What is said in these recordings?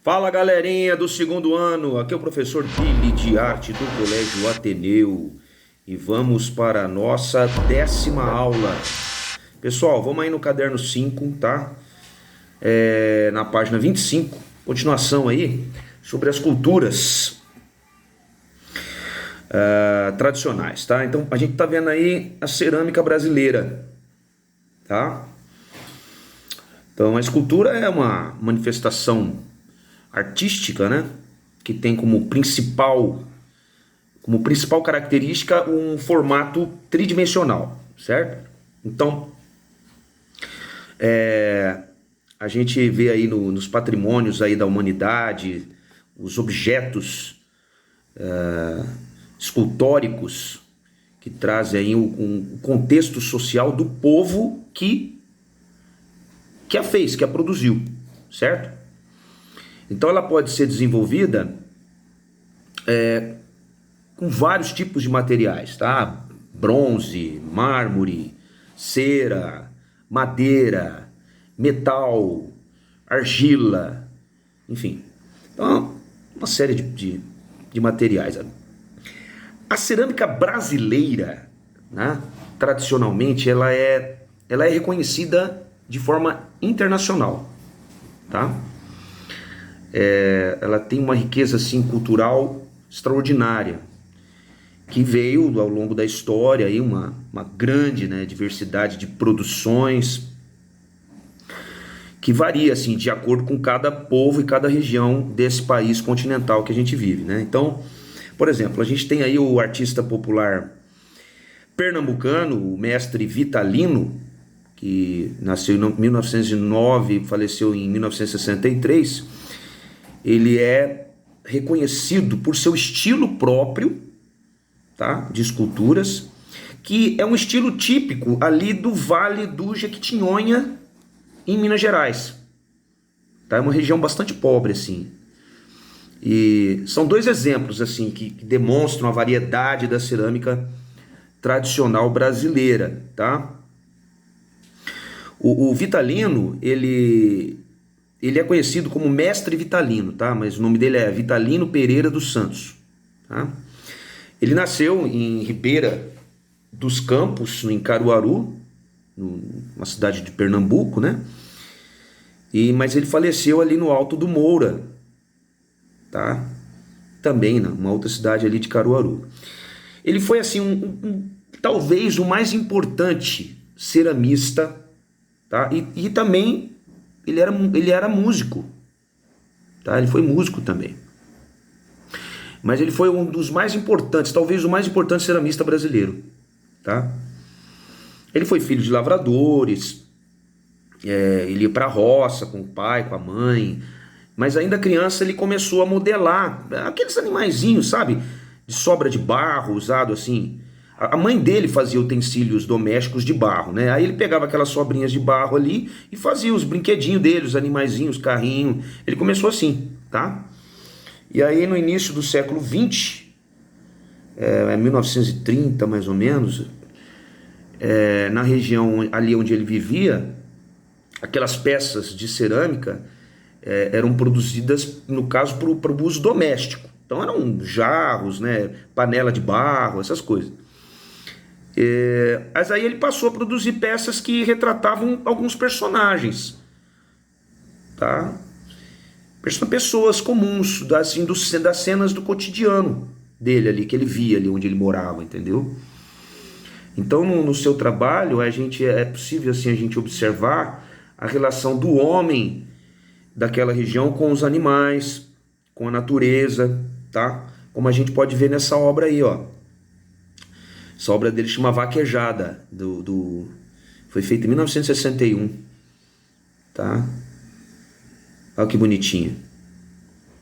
Fala galerinha do segundo ano, aqui é o professor Billy de arte do Colégio Ateneu e vamos para a nossa 10ª aula. Pessoal, vamos aí no caderno 5, tá? Na página 25, continuação aí sobre as culturas tradicionais, tá? Então a gente tá vendo aí a cerâmica brasileira, tá? Então a escultura é uma manifestação artística, né, que tem como principal característica um formato tridimensional, certo? Então, a gente vê aí nos patrimônios aí da humanidade, os objetos escultóricos que trazem aí um contexto social do povo que a fez, que a produziu, certo? Então ela pode ser desenvolvida com vários tipos de materiais, tá? Bronze, mármore, cera, madeira, metal, argila, enfim. Então, uma série de materiais. A cerâmica brasileira, né, tradicionalmente, ela é reconhecida de forma internacional, tá? Ela tem uma riqueza assim, cultural extraordinária, que veio ao longo da história aí uma grande, né, diversidade de produções que varia assim, de acordo com cada povo e cada região desse país continental que a gente vive, né? Então, por exemplo, a gente tem aí o artista popular pernambucano, o mestre Vitalino, que nasceu em 1909 e faleceu em 1963. Ele é reconhecido por seu estilo próprio, tá, de esculturas, que é um estilo típico ali do Vale do Jequitinhonha, em Minas Gerais. Tá? É uma região bastante pobre, assim. E são dois exemplos assim que demonstram a variedade da cerâmica tradicional brasileira, tá? O Vitalino, ele é conhecido como Mestre Vitalino, tá? Mas o nome dele é Vitalino Pereira dos Santos, tá? Ele nasceu em Ribeira dos Campos, em Caruaru, uma cidade de Pernambuco, né? Mas ele faleceu ali no Alto do Moura, tá? Também numa outra cidade ali de Caruaru. Ele foi assim talvez o mais importante ceramista, tá? E também ele era músico, tá? Ele foi músico também. Mas ele foi um dos mais importantes, talvez o mais importante ceramista brasileiro, tá? Ele foi filho de lavradores, ele ia para a roça com o pai, com a mãe, mas ainda criança ele começou a modelar aqueles animaizinhos, sabe? De sobra de barro, usado assim. A mãe dele fazia utensílios domésticos de barro, né? Aí ele pegava aquelas sobrinhas de barro ali e fazia os brinquedinhos dele, os animaizinhos, carrinho. Ele começou assim, tá? E aí no início do século XX, 1930 mais ou menos, na região ali onde ele vivia, aquelas peças de cerâmica eram produzidas, no caso, para o uso doméstico. Então eram jarros, né, panela de barro, essas coisas. Mas aí ele passou a produzir peças que retratavam alguns personagens, tá? Pessoas comuns, assim, das cenas do cotidiano dele ali, que ele via ali onde ele morava, entendeu? Então no seu trabalho é possível assim, a gente observar a relação do homem daquela região com os animais, com a natureza, tá? Como a gente pode ver nessa obra aí, ó. Essa obra dele chama Vaquejada, foi feita em 1961, tá? Olha que bonitinha.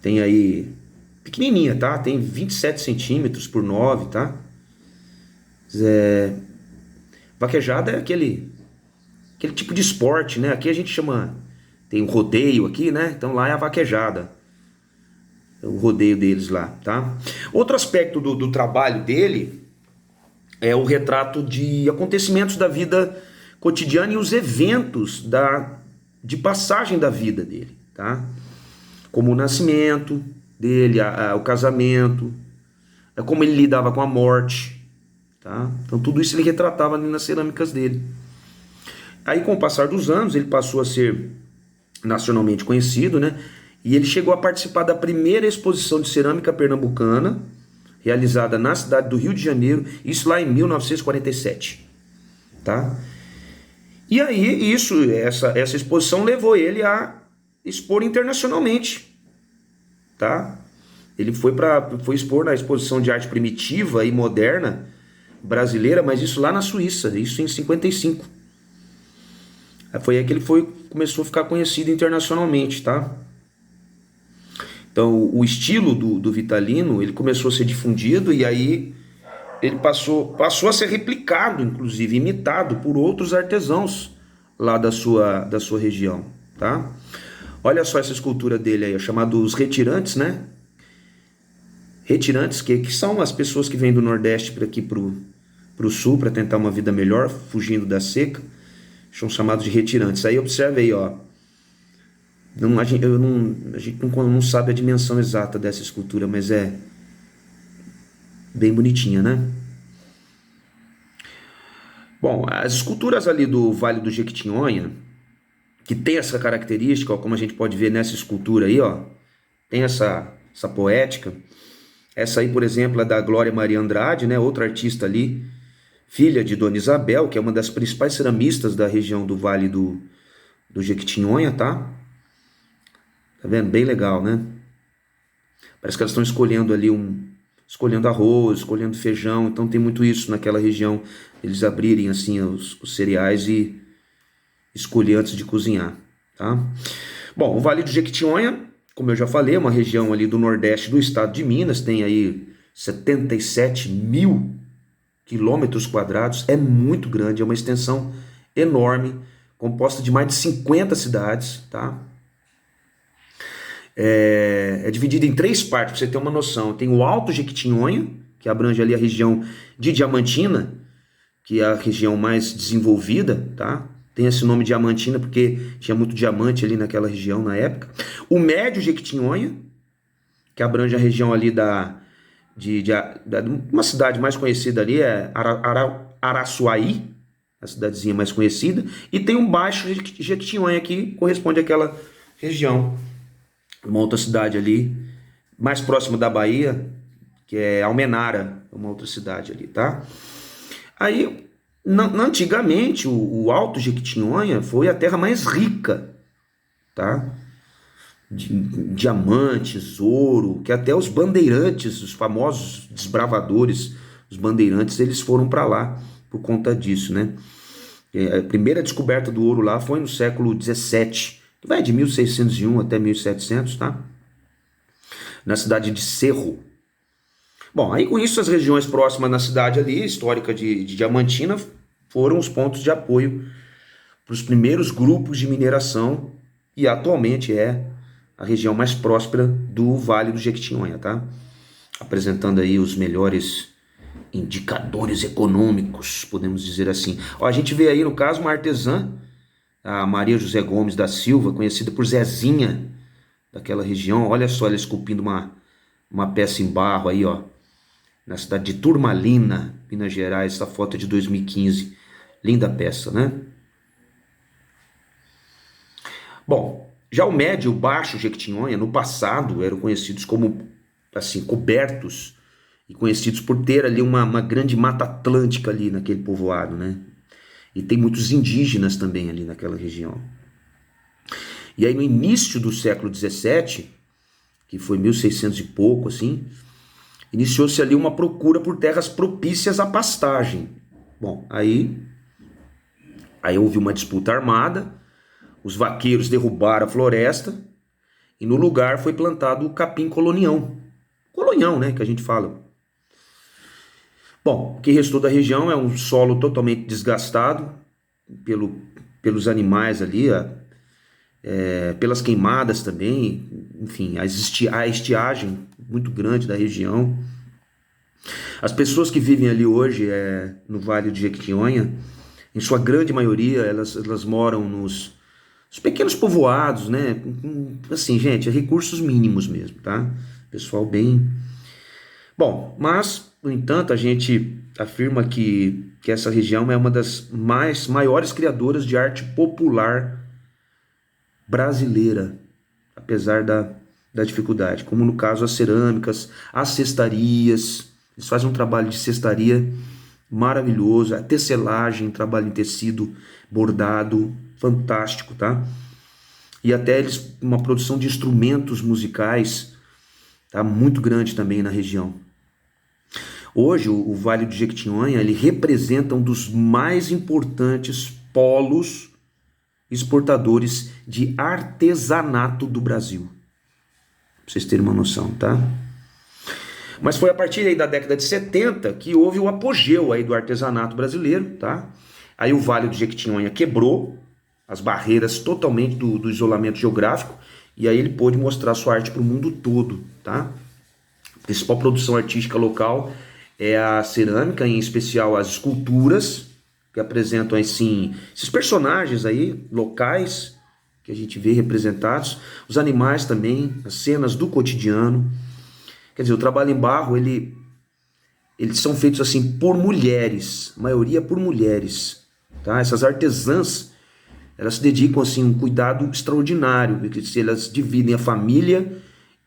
Tem aí, pequenininha, tá? Tem 27 centímetros por 9, tá? Vaquejada é aquele tipo de esporte, né? Aqui a gente chama, tem um rodeio aqui, né? Então lá é a vaquejada, o rodeio deles lá, tá? Outro aspecto do trabalho dele é o retrato de acontecimentos da vida cotidiana e os eventos de passagem da vida dele, tá? como o nascimento dele, o casamento, como ele lidava com a morte, tá? Então tudo isso ele retratava ali nas cerâmicas dele. Aí com o passar dos anos ele passou a ser nacionalmente conhecido, né? E ele chegou a participar da primeira exposição de cerâmica pernambucana, realizada na cidade do Rio de Janeiro, isso lá em 1947, tá? E aí essa exposição levou ele a expor internacionalmente, tá? Ele foi expor na exposição de arte primitiva e moderna brasileira, mas isso lá na Suíça, isso em 55. Foi aí que ele começou a ficar conhecido internacionalmente, tá? Então, o estilo do Vitalino, ele começou a ser difundido e aí ele passou a ser replicado, inclusive imitado por outros artesãos lá da sua região, tá? Olha só essa escultura dele aí, chamada os retirantes, né? Retirantes, que são as pessoas que vêm do Nordeste para aqui pro Sul para tentar uma vida melhor, fugindo da seca, são chamados de retirantes. Aí observe aí, ó. A gente não sabe a dimensão exata dessa escultura, mas é bem bonitinha, né? Bom, as esculturas ali do Vale do Jequitinhonha, que tem essa característica, ó, como a gente pode ver nessa escultura aí, ó, tem essa poética. Essa aí, por exemplo, é da Glória Maria Andrade, né, outra artista ali, filha de Dona Isabel, que é uma das principais ceramistas da região do Vale do Jequitinhonha, tá? Tá vendo? Bem legal, né? Parece que elas estão escolhendo ali escolhendo arroz, escolhendo feijão, então tem muito isso naquela região, eles abrirem assim os cereais e escolher antes de cozinhar, tá? Bom, o Vale do Jequitinhonha, como eu já falei, é uma região ali do Nordeste do estado de Minas, tem aí 77 mil quilômetros quadrados, é muito grande, é uma extensão enorme, composta de mais de 50 cidades, tá? É dividido em 3 partes, para você ter uma noção. Tem o Alto Jequitinhonha, que abrange ali a região de Diamantina, que é a região mais desenvolvida, tá? Tem esse nome Diamantina porque tinha muito diamante ali naquela região na época. O Médio Jequitinhonha, que abrange a região ali uma cidade mais conhecida ali, é Araçuaí, a cidadezinha mais conhecida. E tem um Baixo Jequitinhonha, que corresponde àquela região. Uma outra cidade ali, mais próximo da Bahia, que é Almenara, uma outra cidade ali, tá? Aí, antigamente, o Alto Jequitinhonha foi a terra mais rica, tá? De diamantes, ouro, que até os bandeirantes, os famosos desbravadores, os bandeirantes, eles foram para lá por conta disso, né? A primeira descoberta do ouro lá foi no século XVII, que vai de 1601 até 1700, tá? Na cidade de Cerro. Bom, aí com isso as regiões próximas na cidade ali, histórica de Diamantina, foram os pontos de apoio para os primeiros grupos de mineração e atualmente é a região mais próspera do Vale do Jequitinhonha, tá? Apresentando aí os melhores indicadores econômicos, podemos dizer assim. Ó, a gente vê aí no caso uma artesã, a Maria José Gomes da Silva, conhecida por Zezinha, daquela região. Olha só, ela esculpindo uma peça em barro aí, ó, na cidade de Turmalina, Minas Gerais. Essa foto é de 2015. Linda peça, né? Bom, já o Médio e o Baixo Jequitinhonha, no passado, eram conhecidos como, assim, cobertos e conhecidos por ter ali uma grande mata atlântica ali naquele povoado, né? E tem muitos indígenas também ali naquela região. E aí no início do século XVII, que foi 1600 e pouco, assim, iniciou-se ali uma procura por terras propícias à pastagem. Bom, aí houve uma disputa armada, os vaqueiros derrubaram a floresta e no lugar foi plantado o capim colonião. Colonião, né, que a gente fala. Bom, o que restou da região é um solo totalmente desgastado pelos animais ali, pelas queimadas também, enfim, a estiagem muito grande da região. As pessoas que vivem ali hoje no Vale de Jequitinhonha, em sua grande maioria, elas moram os pequenos povoados, né? Assim, gente, recursos mínimos mesmo, tá? Pessoal bem... Bom, mas, no entanto, a gente afirma que essa região é uma das maiores criadoras de arte popular brasileira, apesar da dificuldade, como no caso as cerâmicas, as cestarias. Eles fazem um trabalho de cestaria maravilhoso, a tecelagem, trabalho em tecido, bordado, fantástico, tá? E até eles, uma produção de instrumentos musicais, tá? Muito grande também na região. Hoje, o Vale do Jequitinhonha, ele representa um dos mais importantes polos exportadores de artesanato do Brasil. Pra vocês terem uma noção, tá? Mas foi a partir aí da década de 70 que houve o apogeu aí do artesanato brasileiro, tá? Aí o Vale do Jequitinhonha quebrou as barreiras totalmente do isolamento geográfico e aí ele pôde mostrar sua arte para o mundo todo, tá? A principal produção artística local é a cerâmica, em especial as esculturas, que apresentam assim, esses personagens aí locais que a gente vê representados, os animais também, as cenas do cotidiano. Quer dizer, o trabalho em barro, eles são feitos assim por mulheres, a maioria por mulheres, tá? Essas artesãs, elas se dedicam assim a um cuidado extraordinário, porque elas dividem a família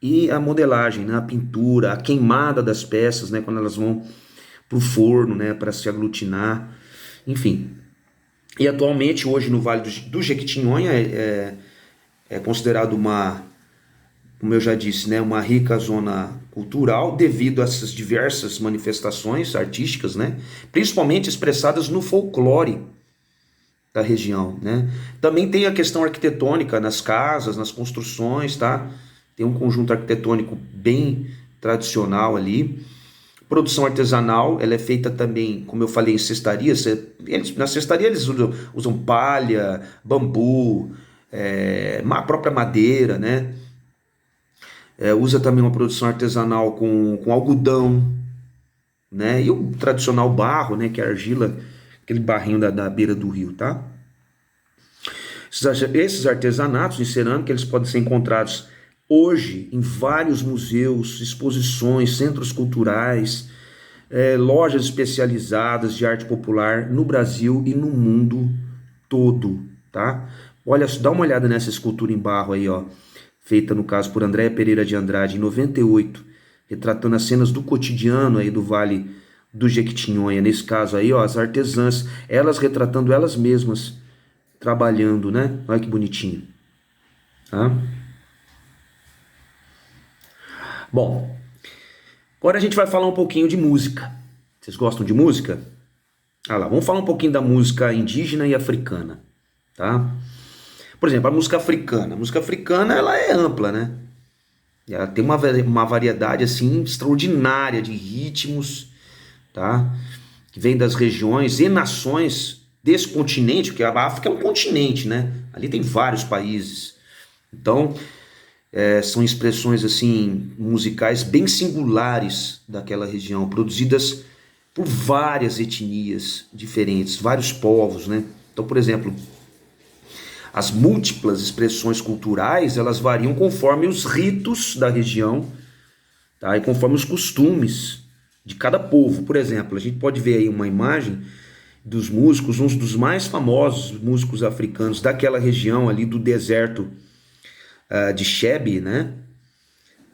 e a modelagem, né? A pintura, a queimada das peças, né? Quando elas vão para o forno, né? Para se aglutinar, enfim. E atualmente, hoje no Vale do Jequitinhonha é considerado uma, como eu já disse, né? Uma rica zona cultural devido a essas diversas manifestações artísticas, né? Principalmente expressadas no folclore da região, né? Também tem a questão arquitetônica nas casas, nas construções, tá? Tem um conjunto arquitetônico bem tradicional ali. Produção artesanal, ela é feita também, como eu falei, em cestaria. Na cestaria eles usam palha, bambu, a própria madeira, né? Usa também uma produção artesanal com algodão, né? E o tradicional barro, né? Que é a argila, aquele barrinho da beira do rio, tá? Esses artesanatos em cerâmica, eles podem ser encontrados hoje em vários museus, exposições, centros culturais, lojas especializadas de arte popular no Brasil e no mundo todo, tá? Olha, dá uma olhada nessa escultura em barro aí, ó, feita no caso por Andréa Pereira de Andrade em 98, retratando as cenas do cotidiano aí do Vale do Jequitinhonha. Nesse caso aí, ó, as artesãs, elas retratando elas mesmas, trabalhando, né? Olha que bonitinho, tá? Bom, agora a gente vai falar um pouquinho de música. Vocês gostam de música? Ah lá, vamos falar um pouquinho da música indígena e africana, tá? Por exemplo, a música africana. A música africana, ela é ampla, né? Ela tem uma variedade, assim, extraordinária de ritmos, tá? Que vem das regiões e nações desse continente, porque a África é um continente, né? Ali tem vários países. Então, são expressões assim musicais bem singulares daquela região, produzidas por várias etnias diferentes, vários povos, né? Então, por exemplo, as múltiplas expressões culturais, elas variam conforme os ritos da região, tá? E conforme os costumes de cada povo. Por exemplo, a gente pode ver aí uma imagem dos músicos, um dos mais famosos músicos africanos daquela região ali do deserto de Cheb, né?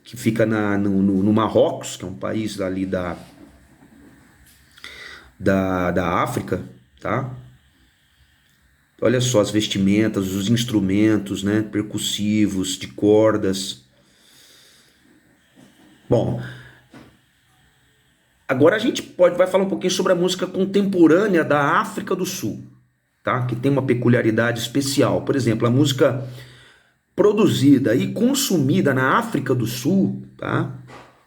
Que fica no Marrocos, que é um país ali da África, tá? Olha só as vestimentas, os instrumentos, né? Percussivos, de cordas. Bom, agora a gente vai falar um pouquinho sobre a música contemporânea da África do Sul, tá? Que tem uma peculiaridade especial. Por exemplo, a música produzida e consumida na África do Sul, tá?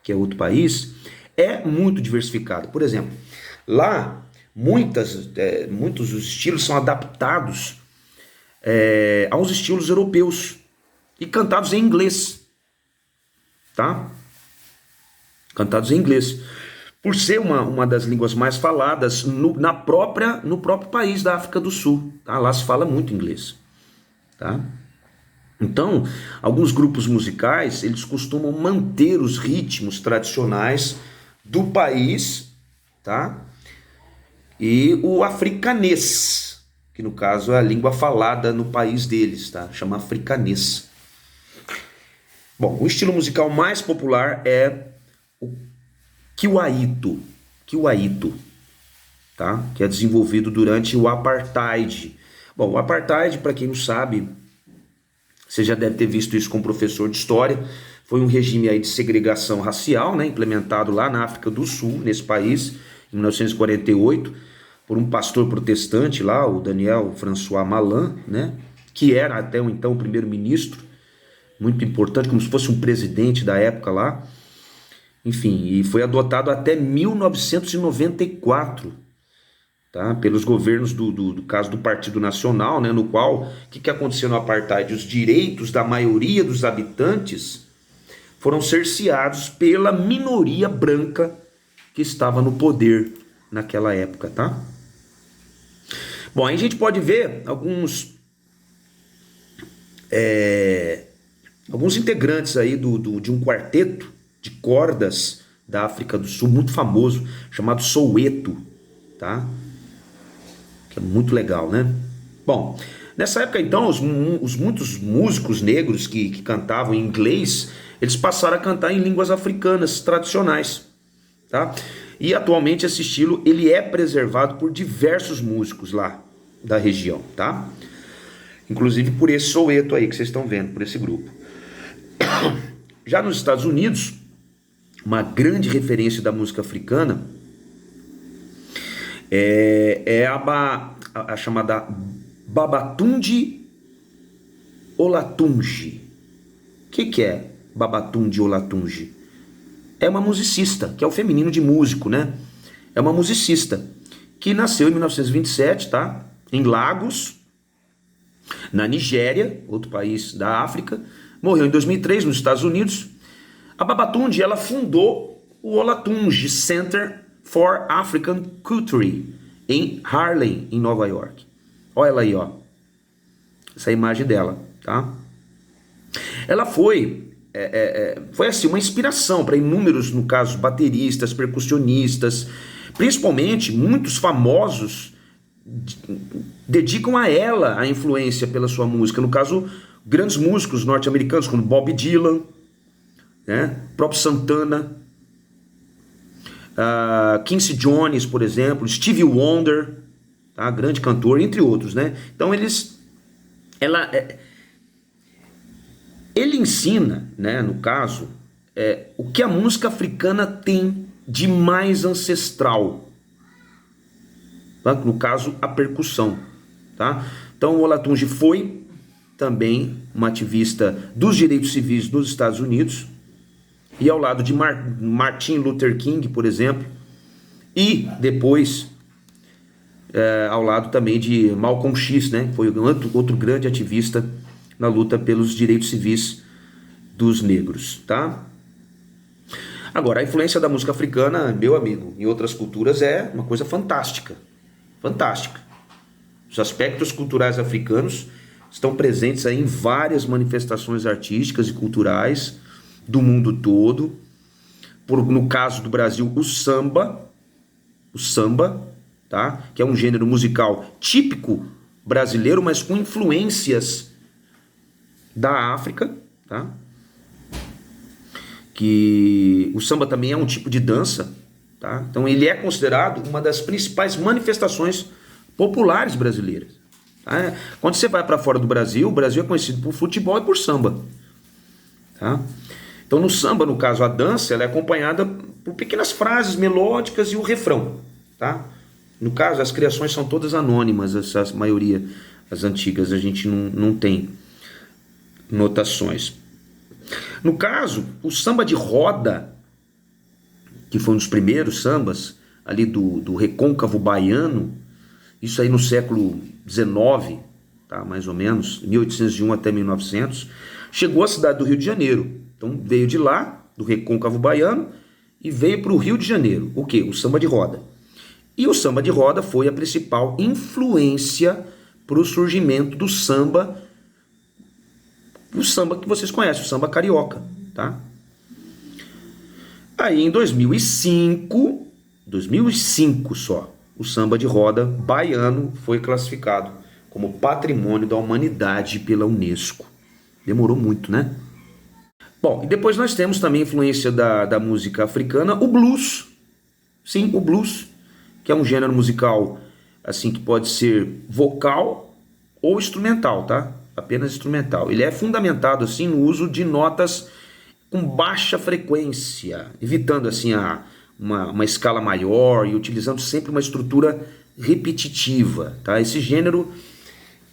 Que é outro país, é muito diversificada. Por exemplo, lá muitos dos estilos são adaptados aos estilos europeus e cantados em inglês, tá? Cantados em inglês, por ser uma das línguas mais faladas no próprio país da África do Sul, tá? Lá se fala muito inglês, tá? Então, alguns grupos musicais, eles costumam manter os ritmos tradicionais do país, tá? E o africanês, que no caso é a língua falada no país deles, tá? Chama africanês. Bom, o estilo musical mais popular é o kiwaito, tá? Que é desenvolvido durante o apartheid. Bom, o apartheid, para quem não sabe, você já deve ter visto isso com um professor de história, foi um regime aí de segregação racial, né, implementado lá na África do Sul, nesse país, em 1948, por um pastor protestante lá, o Daniel François Malan, né, que era até então o primeiro-ministro, muito importante, como se fosse um presidente da época lá. Enfim, e foi adotado até 1994, tá? Pelos governos do caso do Partido Nacional, né? No qual, o que aconteceu no apartheid? Os direitos da maioria dos habitantes foram cerceados pela minoria branca que estava no poder naquela época, tá? Bom, aí a gente pode ver alguns integrantes aí de um quarteto de cordas da África do Sul, muito famoso, chamado Soweto, tá? Que é muito legal, né? Bom, nessa época então, os muitos músicos negros que cantavam em inglês, eles passaram a cantar em línguas africanas tradicionais, tá? E atualmente esse estilo, ele é preservado por diversos músicos lá da região, tá? Inclusive por esse Soweto aí que vocês estão vendo, por esse grupo. Já nos Estados Unidos, uma grande referência da música africana é a chamada Babatunde Olatunji. O que é Babatunde Olatunji? É uma musicista, que é o feminino de músico, né? É uma musicista que nasceu em 1927, tá? Em Lagos, na Nigéria, outro país da África. Morreu em 2003 nos Estados Unidos. A Babatunde, ela fundou o Olatunji Center for African Culture em Harlem, em Nova York. Olha ela aí, ó. Essa é a imagem dela, tá? Ela foi assim, uma inspiração para inúmeros, no caso, bateristas, percussionistas, principalmente muitos famosos dedicam a ela a influência pela sua música. No caso, grandes músicos norte-americanos como Bob Dylan, né? Próprio Santana, Quincy Jones, por exemplo, Stevie Wonder, tá? Grande cantor, entre outros, né? Então ele ensina, né, no caso, o que a música africana tem de mais ancestral, tá? No caso, a percussão, tá? Então o Olatunji foi também uma ativista dos direitos civis nos Estados Unidos, e ao lado de Martin Luther King, por exemplo, e depois ao lado também de Malcolm X, né? Foi outro grande ativista na luta pelos direitos civis dos negros, tá? Agora, a influência da música africana, meu amigo, em outras culturas é uma coisa fantástica, fantástica. Os aspectos culturais africanos estão presentes aí em várias manifestações artísticas e culturais do mundo todo. No caso do Brasil, o samba, tá? Que é um gênero musical típico brasileiro, mas com influências da África, tá? Que o samba também é um tipo de dança, tá? Então ele é considerado uma das principais manifestações populares brasileiras, tá? Quando você vai para fora do Brasil, o Brasil é conhecido por futebol e por samba, tá? Então no samba, no caso a dança, ela é acompanhada por pequenas frases melódicas e o refrão, tá? No caso as criações são todas anônimas, essa maioria, as antigas, a gente não tem notações. No caso, o samba de roda, que foi um dos primeiros sambas ali do recôncavo baiano, isso aí no século XIX, tá, mais ou menos, 1801 até 1900, chegou à cidade do Rio de Janeiro. Então veio de lá, do recôncavo baiano, e veio para o Rio de Janeiro. O quê? O samba de roda. E o samba de roda foi a principal influência para o surgimento do samba o samba que vocês conhecem, o samba carioca, tá? Aí em 2005 só, o samba de roda baiano foi classificado como Patrimônio da Humanidade pela Unesco. Demorou muito, né? Bom, e depois nós temos também a influência da música africana, o blues. Sim, o blues, que é um gênero musical assim que pode ser vocal ou instrumental, tá? Apenas instrumental. Ele é fundamentado assim no uso de notas com baixa frequência, evitando assim uma escala maior e utilizando sempre uma estrutura repetitiva, tá? Esse gênero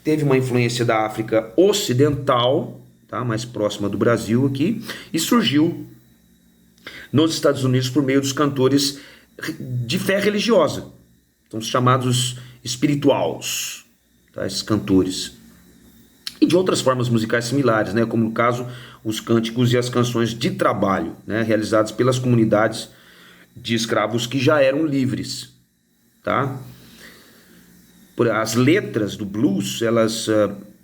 teve uma influência da África Ocidental, tá? Mais próxima do Brasil aqui, e surgiu nos Estados Unidos por meio dos cantores de fé religiosa, são os chamados espirituals, tá? Esses cantores. E de outras formas musicais similares, né? Como no caso os cânticos e as canções de trabalho, né? Realizados pelas comunidades de escravos que já eram livres, tá? As letras do blues, elas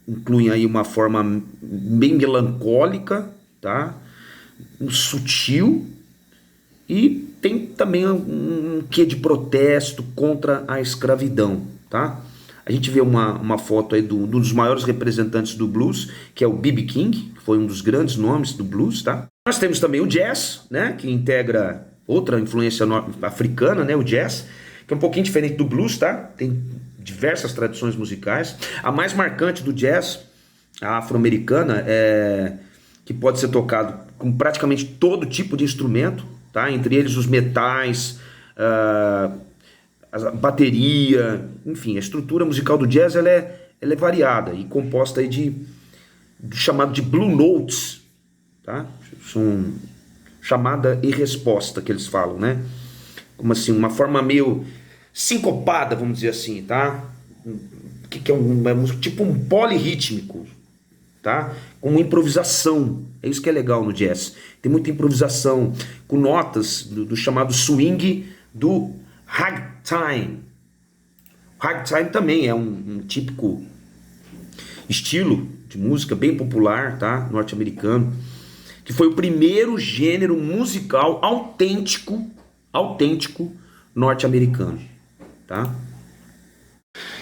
incluem aí uma forma bem melancólica, tá? Sutil, e tem também um quê de protesto contra a escravidão, tá? A gente vê uma foto aí um dos maiores representantes do blues, que é o B.B. King, que foi um dos grandes nomes do blues, tá? Nós temos também o jazz, né? Que integra outra influência africana, né? O jazz, que é um pouquinho diferente do blues, tá? Tem diversas tradições musicais. A mais marcante do jazz, a afro-americana, que pode ser tocado com praticamente todo tipo de instrumento, tá? Entre eles os metais, a bateria, enfim, a estrutura musical do jazz ela é variada e composta aí do chamado de blue notes, tá? São chamada e resposta que eles falam, né? Como assim, uma forma meio sincopada, vamos dizer assim, tá? Que é tipo um polirrítmico, tá? Com uma improvisação. É isso que é legal no jazz. Tem muita improvisação com notas do chamado swing do ragtime. Ragtime também é um típico estilo de música bem popular, tá? Norte-americano, que foi o primeiro gênero musical autêntico norte-americano, tá?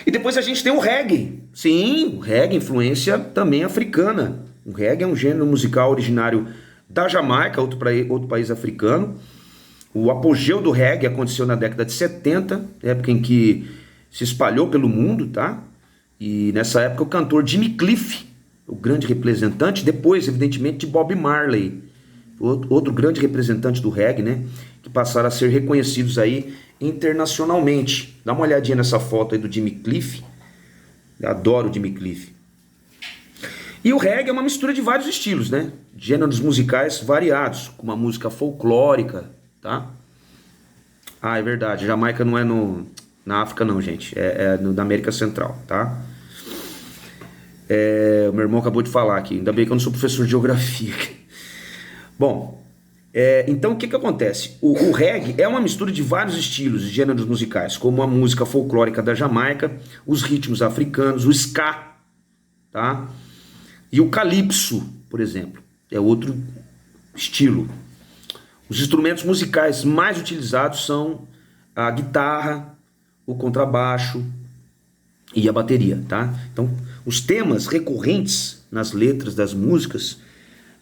E depois a gente tem o reggae. Sim, o reggae, influência também africana. O reggae é um gênero musical originário da Jamaica, outro país africano. O apogeu do reggae aconteceu na década de 70, época em que se espalhou pelo mundo, tá? E nessa época o cantor Jimmy Cliff, o grande representante, depois, evidentemente, de Bob Marley, outro grande representante do reggae, né? Que passaram a ser reconhecidos aí internacionalmente. Dá uma olhadinha nessa foto aí do Jimmy Cliff. Eu adoro o Jimmy Cliff. E o reggae é uma mistura de vários estilos, né? Gêneros musicais variados, com uma música folclórica, tá? Ah, é verdade, Jamaica não é na África não, gente. Na América Central, tá? O meu irmão acabou de falar aqui. Ainda bem que eu não sou professor de geografia. Bom, então o que acontece? O reggae é uma mistura de vários estilos e gêneros musicais, como a música folclórica da Jamaica, os ritmos africanos, o ska, tá? E o calypso, por exemplo, é outro estilo. Os instrumentos musicais mais utilizados são a guitarra, o contrabaixo e a bateria, tá? Então, os temas recorrentes nas letras das músicas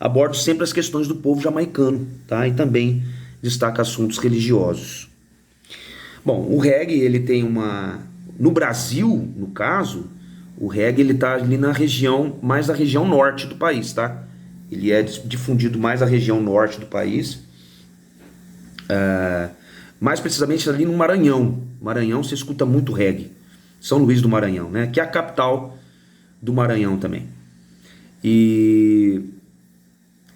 abordam sempre as questões do povo jamaicano, tá? E também destaca assuntos religiosos. Bom, o reggae, ele tem no Brasil, no caso, o reggae ele tá ali mais na região norte do país, tá? Ele é difundido mais na região norte do país, mais precisamente ali no Maranhão. Maranhão se escuta muito reggae. São Luís do Maranhão, né? Que é a capital do Maranhão também. E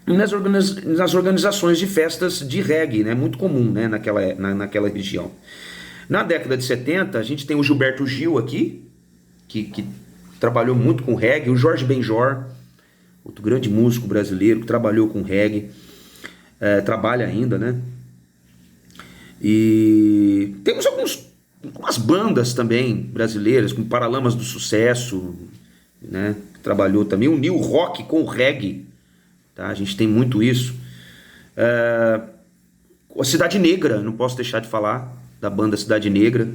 nas organizações de festas de reggae, né? Muito comum, né? naquela região. Na década de 70, a gente tem o Gilberto Gil aqui, que trabalhou muito com reggae, o Jorge Benjor, outro grande músico brasileiro que trabalhou com reggae, trabalha ainda, né? E temos algumas bandas também brasileiras, como Paralamas do Sucesso, né? trabalhou também, uniu o rock com o reggae, tá? A gente tem muito isso. A Cidade Negra, não posso deixar de falar da banda Cidade Negra.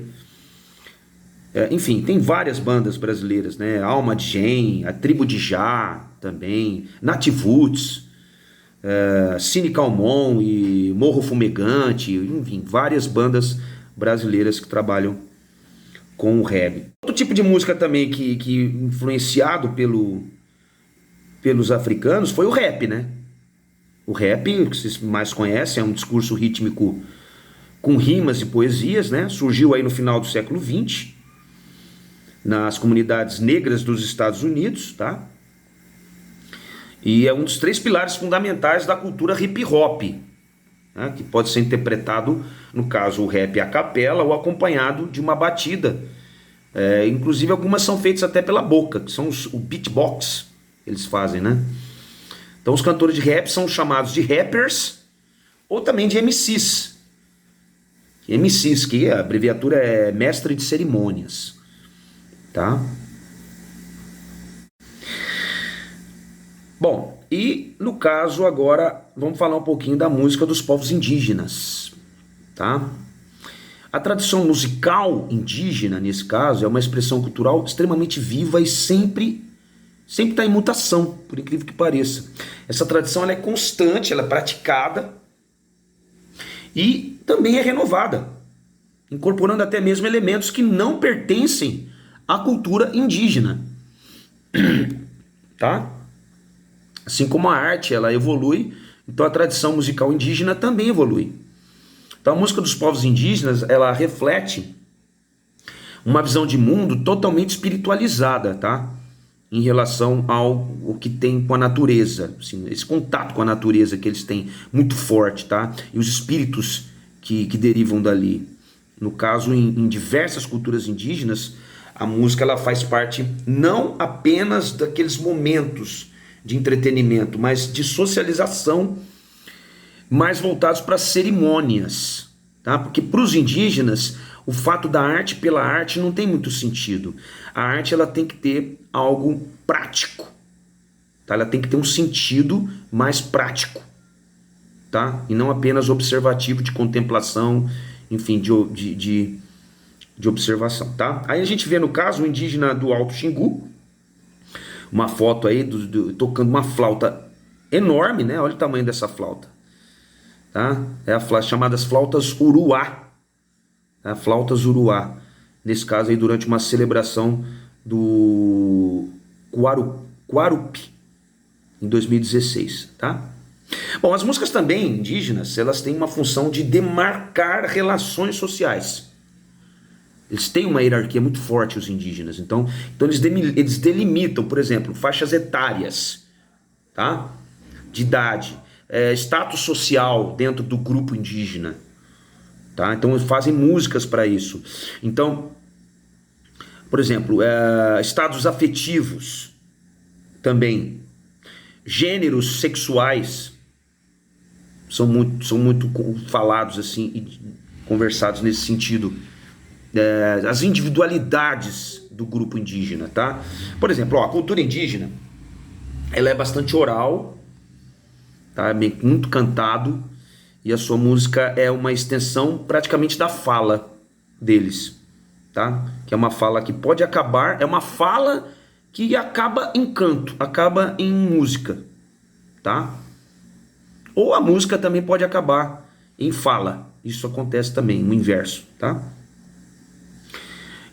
Enfim, tem várias bandas brasileiras, né? Alma de Gen, a Tribo de Já também, Nativuts, Cine Calmon e Morro Fumegante, enfim, várias bandas brasileiras que trabalham com o reggae. Outro tipo de música também que influenciado pelos africanos foi o rap, né? O rap, que vocês mais conhecem, é um discurso rítmico com rimas e poesias, né? Surgiu aí no final do século XX, nas comunidades negras dos Estados Unidos, tá? E é um dos 3 pilares fundamentais da cultura hip hop, né? Que pode ser interpretado, no caso, o rap a capela ou acompanhado de uma batida. Inclusive algumas são feitas até pela boca, que são o beatbox que eles fazem, né? Então os cantores de rap são chamados de rappers ou também de MCs. MCs, que a abreviatura é mestre de cerimônias, tá? Bom, e no caso agora vamos falar um pouquinho da música dos povos indígenas, tá? A tradição musical indígena, nesse caso, é uma expressão cultural extremamente viva e sempre está em mutação, por incrível que pareça. Essa tradição ela é constante, ela é praticada e também é renovada, incorporando até mesmo elementos que não pertencem à cultura indígena, tá? Assim como a arte ela evolui, então a tradição musical indígena também evolui. Então a música dos povos indígenas ela reflete uma visão de mundo totalmente espiritualizada, tá? Em relação ao que tem com a natureza, assim, esse contato com a natureza que eles têm muito forte, tá? E os espíritos que derivam dali. No caso, em diversas culturas indígenas, a música ela faz parte não apenas daqueles momentos de entretenimento, mas de socialização, mais voltados para cerimônias, tá? Porque para os indígenas o fato da arte pela arte não tem muito sentido. A arte ela tem que ter algo prático, tá? Ela tem que ter um sentido mais prático, tá? E não apenas observativo de contemplação, enfim, de observação, tá? Aí a gente vê no caso o indígena do Alto Xingu, uma foto aí tocando uma flauta enorme, né? Olha o tamanho dessa flauta, tá? É a flauta chamadas flautas uruá, tá? Flautas uruá, nesse caso aí durante uma celebração do Quarupi em 2016, tá? Bom, as músicas também indígenas, elas têm uma função de demarcar relações sociais. Eles têm uma hierarquia muito forte, os indígenas. Então eles delimitam, por exemplo, faixas etárias, tá? De idade, status social dentro do grupo indígena, tá? Então eles fazem músicas para isso. Então, por exemplo, estados afetivos também, gêneros sexuais são muito falados assim e conversados nesse sentido. As individualidades do grupo indígena, tá? Por exemplo, a cultura indígena ela é bastante oral, tá? Muito cantado, e a sua música é uma extensão praticamente da fala deles, tá? Que é uma fala que pode acabar, é uma fala que acaba em canto, acaba em música, tá? Ou a música também pode acabar em fala, isso acontece também, o inverso, tá?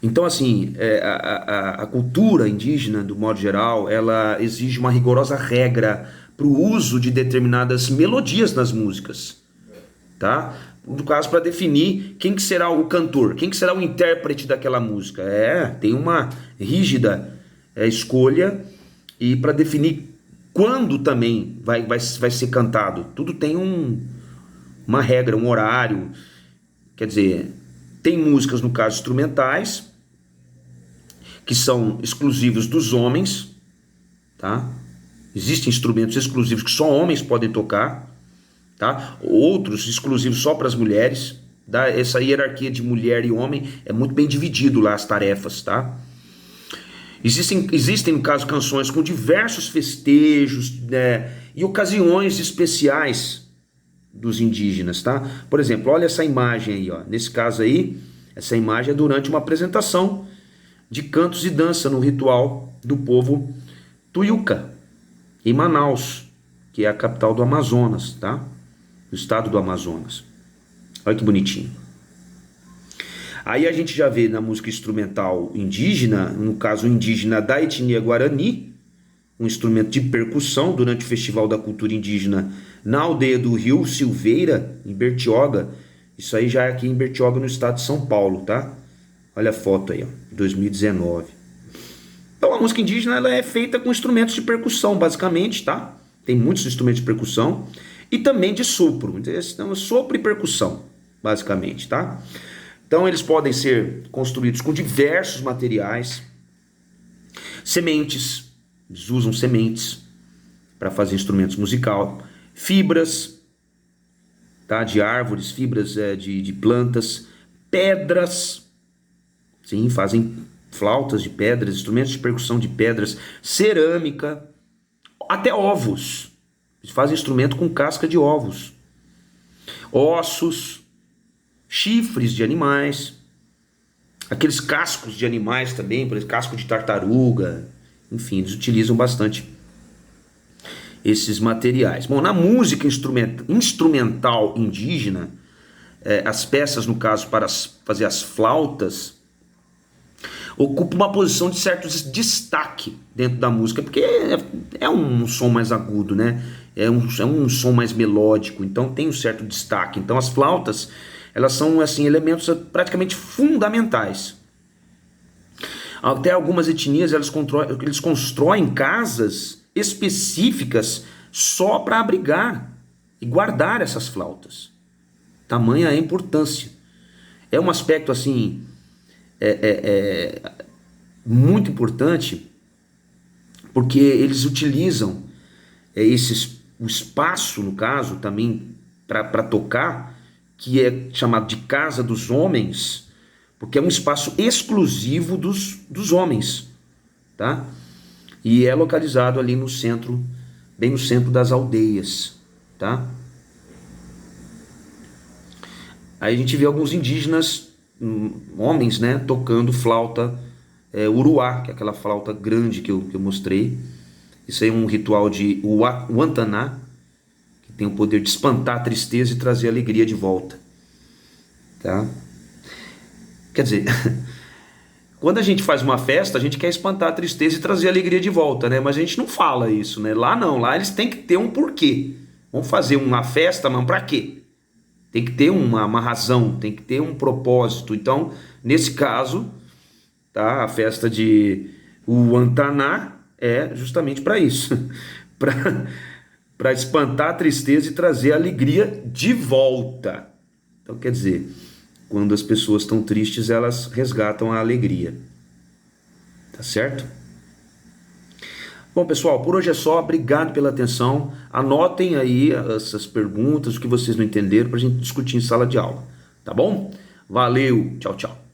Então, assim, a cultura indígena, do modo geral, ela exige uma rigorosa regra para o uso de determinadas melodias nas músicas, tá? No caso, para definir quem que será o cantor, quem que será o intérprete daquela música. Tem uma rígida escolha, e para definir quando também vai ser cantado. Tudo tem uma regra, um horário. Quer dizer, tem músicas, no caso, instrumentais, que são exclusivos dos homens, tá? Existem instrumentos exclusivos que só homens podem tocar, tá? Outros exclusivos só para as mulheres, tá? Essa hierarquia de mulher e homem é muito bem dividido lá as tarefas, tá? Existem, no caso, canções com diversos festejos, né, e ocasiões especiais dos indígenas, tá? Por exemplo, olha essa imagem aí, ó. Nesse caso aí, essa imagem é durante uma apresentação de cantos e dança no ritual do povo Tuiuca, em Manaus, que é a capital do Amazonas, tá? Do estado do Amazonas. Olha que bonitinho. Aí a gente já vê na música instrumental indígena, no caso indígena da etnia Guarani, um instrumento de percussão durante o Festival da Cultura Indígena na aldeia do Rio Silveira, em Bertioga. Isso aí já é aqui em Bertioga, no estado de São Paulo, tá? Olha a foto aí, ó, 2019. Então a música indígena ela é feita com instrumentos de percussão, basicamente, tá? Tem muitos instrumentos de percussão e também de sopro. Então, sopro e percussão, basicamente, tá? Então eles podem ser construídos com diversos materiais, sementes, eles usam sementes para fazer instrumentos musicais, fibras, tá, de árvores, fibras de plantas, pedras, sim, fazem flautas de pedras, instrumentos de percussão de pedras, cerâmica, até ovos, eles fazem instrumento com casca de ovos, ossos, chifres de animais, aqueles cascos de animais também, por exemplo, casco de tartaruga, enfim, eles utilizam bastante esses materiais. Bom, na música instrumental indígena, as peças, no caso, para fazer as flautas, ocupam uma posição de certo destaque dentro da música, porque é um som mais agudo, né? É um som mais melódico, então tem um certo destaque. Então as flautas, elas são assim elementos praticamente fundamentais. Até algumas etnias eles constroem casas específicas só para abrigar e guardar essas flautas. Tamanha a importância. É um aspecto assim muito importante, porque eles utilizam o espaço, no caso, também para tocar, que é chamado de Casa dos Homens, porque é um espaço exclusivo dos homens, tá? E é localizado ali no centro, bem no centro das aldeias, tá? Aí a gente vê alguns indígenas, homens, né, tocando flauta uruá, que é aquela flauta grande que eu mostrei. Isso aí é um ritual de Uantaná, que tem o poder de espantar a tristeza e trazer a alegria de volta, tá? Quer dizer, quando a gente faz uma festa, a gente quer espantar a tristeza e trazer a alegria de volta, né? Mas a gente não fala isso, né? Lá não, lá eles têm que ter um porquê. Vamos fazer uma festa, mas pra quê? Tem que ter uma razão, tem que ter um propósito. Então, nesse caso, tá, a festa de Uantaná é justamente para isso, para espantar a tristeza e trazer a alegria de volta. Então, quer dizer, quando as pessoas estão tristes, elas resgatam a alegria. Tá certo? Bom, pessoal, por hoje é só. Obrigado pela atenção. Anotem aí essas perguntas, o que vocês não entenderam, para a gente discutir em sala de aula. Tá bom? Valeu. Tchau, tchau.